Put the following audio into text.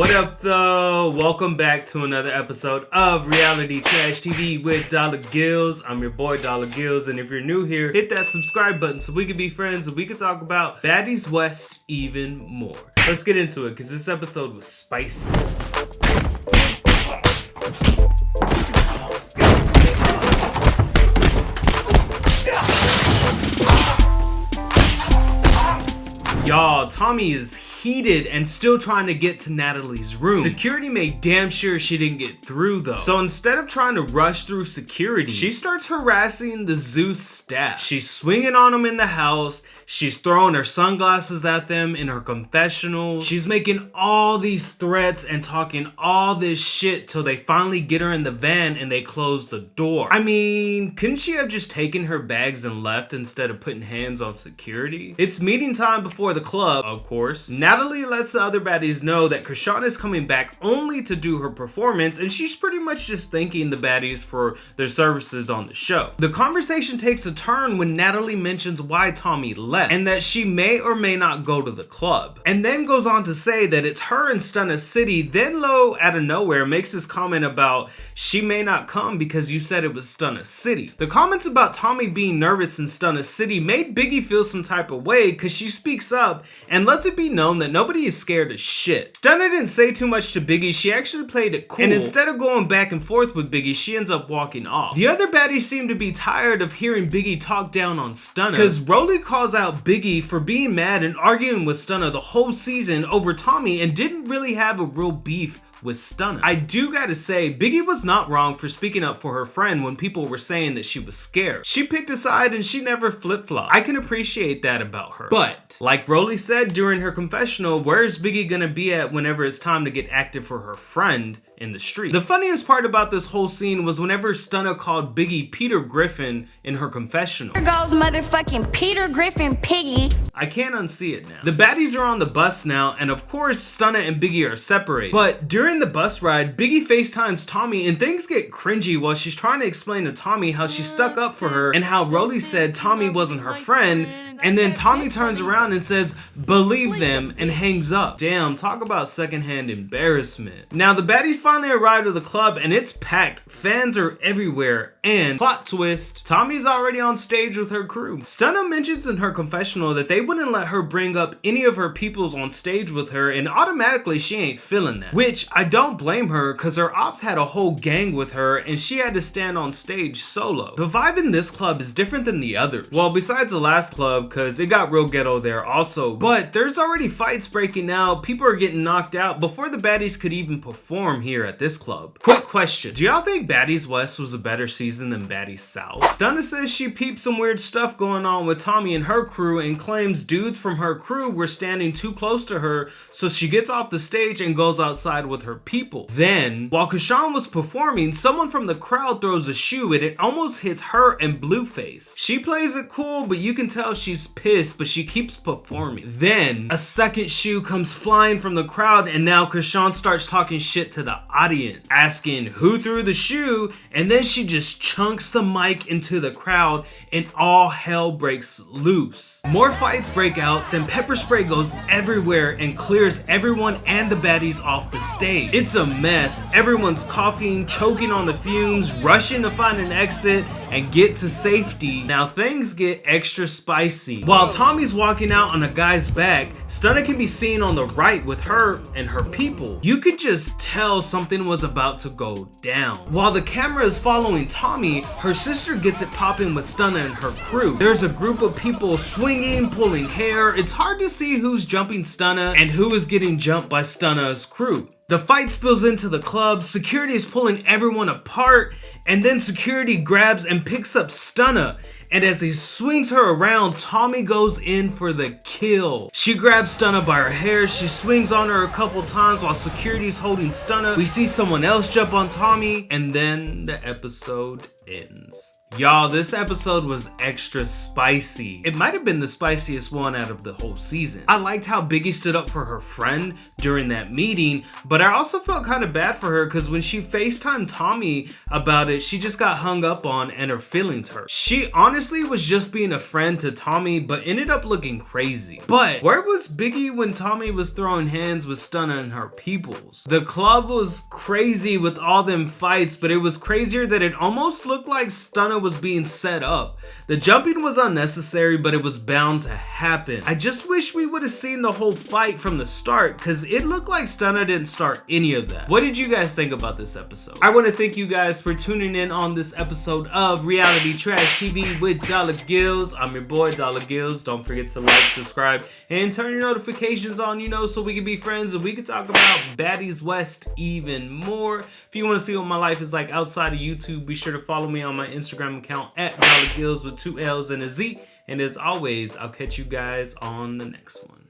What up though? Welcome back to another episode of Reality Trash TV with Dollar Gills. I'm your boy Dollar Gills, and if you're new here, hit that subscribe button so we can be friends and we can talk about Baddies West even more. Let's get into it because this episode was spicy. Y'all, Tommie is heated and still trying to get to Natalie's room. Security made damn sure she didn't get through though. So instead of trying to rush through security, she starts harassing the zoo staff. She's swinging on them in the house. She's throwing her sunglasses at them in her confessional. She's making all these threats and talking all this shit till they finally get her in the van and they close the door. I mean, couldn't she have just taken her bags and left instead of putting hands on security? It's meeting time before the club, of course. Natalie lets the other baddies know that Chrisean is coming back only to do her performance, and she's pretty much just thanking the baddies for their services on the show. The conversation takes a turn when Natalie mentions why Tommie left and that she may or may not go to the club, and then goes on to say that it's her in Stunna City. Then Low, out of nowhere, makes this comment about she may not come because you said it was Stunna City. The comments about Tommie being nervous in Stunna City made Biggie feel some type of way because she speaks up and lets it be known that nobody is scared of shit. Stunna didn't say too much to Biggie. She actually played it cool, and instead of going back and forth with Biggie, she ends up walking off. The other baddies seem to be tired of hearing Biggie talk down on Stunna because Rollie calls out Biggie for being mad and arguing with Stunna the whole season over Tommie and didn't really have a real beef with Stunna. I do gotta say, Biggie was not wrong for speaking up for her friend when people were saying that she was scared. She picked a side and she never flip-flopped. I can appreciate that about her. But, like Rollie said during her confessional, where is Biggie gonna be at whenever it's time to get active for her friend in the street? The funniest part about this whole scene was whenever Stunna called Biggie Peter Griffin in her confessional. Here goes motherfucking Peter Griffin Piggy. I can't unsee it now. The baddies are on the bus now, and of course Stunna and Biggie are separated. But during the bus ride, Biggie FaceTimes Tommie and things get cringy while she's trying to explain to Tommie how she stuck up for her and how Rollie said Tommie wasn't her friend. And then Tommie turns around and says, "Believe them," and hangs up. Damn, talk about secondhand embarrassment. Now the baddies finally arrive to the club and it's packed. Fans are everywhere. And plot twist, Tommie's already on stage with her crew. Stunna mentions in her confessional that they wouldn't let her bring up any of her peoples on stage with her, and automatically she ain't feeling that. Which I don't blame her, cause her ops had a whole gang with her and she had to stand on stage solo. The vibe in this club is different than the others. Well, besides the last club, because it got real ghetto there also. But there's already fights breaking out, people are getting knocked out before the baddies could even perform here at this club. Quick question, do y'all think Baddies West was a better season than Baddies South? Stunna says she peeped some weird stuff going on with Tommie and her crew and claims dudes from her crew were standing too close to her, so she gets off the stage and goes outside with her people. Then, while Chrisean was performing, someone from the crowd throws a shoe and it almost hits her and Blueface. She plays it cool, but you can tell she's pissed, but she keeps performing. Then a second shoe comes flying from the crowd and now Chrisean starts talking shit to the audience, asking who threw the shoe, and then she just chunks the mic into the crowd and all hell breaks loose. More fights break out, then pepper spray goes everywhere and clears everyone and the baddies off the stage. It's a mess. Everyone's coughing, choking on the fumes, rushing to find an exit and get to safety. Now things get extra spicy. While Tommie's walking out on a guy's back, Stunna can be seen on the right with her and her people. You could just tell something was about to go down. While the camera is following Tommie, her sister gets it popping with Stunna and her crew. There's a group of people swinging, pulling hair. It's hard to see who's jumping Stunna and who is getting jumped by Stunna's crew. The fight spills into the club, security is pulling everyone apart, and then security grabs and picks up Stunna. And as he swings her around, Tommie goes in for the kill. She grabs Stunna by her hair, she swings on her a couple times while security's holding Stunna. We see someone else jump on Tommie, and then the episode ends. Y'all, this episode was extra spicy. It might have been the spiciest one out of the whole season. I liked how Biggie stood up for her friend during that meeting, but I also felt kind of bad for her because when she FaceTimed Tommie about it, she just got hung up on and her feelings hurt. She honestly was just being a friend to Tommie, but ended up looking crazy. But where was Biggie when Tommie was throwing hands with Stunna and her peoples? The club was crazy with all them fights, but it was crazier that it almost looked like Stunna was being set up. The jumping was unnecessary, but it was bound to happen. I just wish we would have seen the whole fight from the start, because it looked like Stunna didn't start any of that. What did you guys think about this episode? I want to thank you guys for tuning in on this episode of Reality Trash TV with Dollar Gills. I'm your boy, Dollar Gills. Don't forget to like, subscribe, and turn your notifications on, so we can be friends and we can talk about Baddies West even more. If you want to see what my life is like outside of YouTube, be sure to follow me on my Instagram account at Dollar Gills with 2 L's and a Z. And as always, I'll catch you guys on the next one.